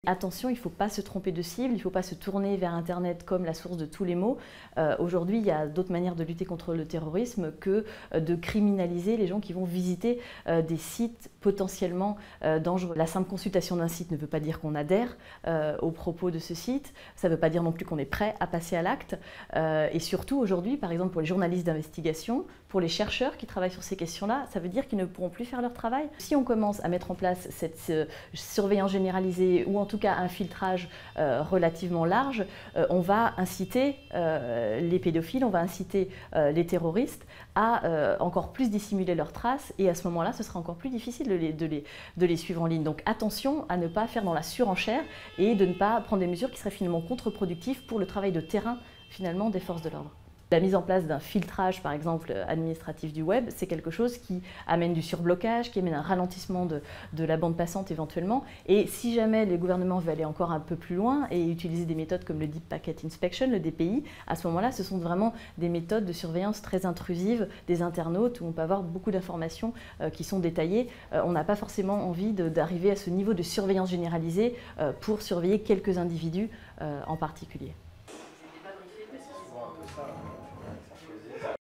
Attention, il ne faut pas se tromper de cible, il ne faut pas se tourner vers Internet comme la source de tous les maux. Aujourd'hui, il y a d'autres manières de lutter contre le terrorisme que de criminaliser les gens qui vont visiter des sites potentiellement dangereux. La simple consultation d'un site ne veut pas dire qu'on adhère aux propos de ce site, ça ne veut pas dire non plus qu'on est prêt à passer à l'acte. Et surtout aujourd'hui, par exemple pour les journalistes d'investigation, pour les chercheurs qui travaillent sur ces questions-là, ça veut dire qu'ils ne pourront plus faire leur travail. Si on commence à mettre en place cette surveillance généralisée ou en tout cas un filtrage relativement large, on va inciter les pédophiles, on va inciter les terroristes à encore plus dissimuler leurs traces et à ce moment-là, ce sera encore plus difficile de les suivre en ligne. Donc attention à ne pas faire dans la surenchère et de ne pas prendre des mesures qui seraient finalement contre-productives pour le travail de terrain finalement des forces de l'ordre. La mise en place d'un filtrage, par exemple, administratif du web, c'est quelque chose qui amène du surblocage, qui amène un ralentissement de la bande passante éventuellement. Et si jamais le gouvernement veut aller encore un peu plus loin et utiliser des méthodes comme le Deep Packet Inspection, le DPI, à ce moment-là, ce sont vraiment des méthodes de surveillance très intrusives des internautes où on peut avoir beaucoup d'informations qui sont détaillées. On n'a pas forcément envie d'arriver à ce niveau de surveillance généralisée pour surveiller quelques individus en particulier.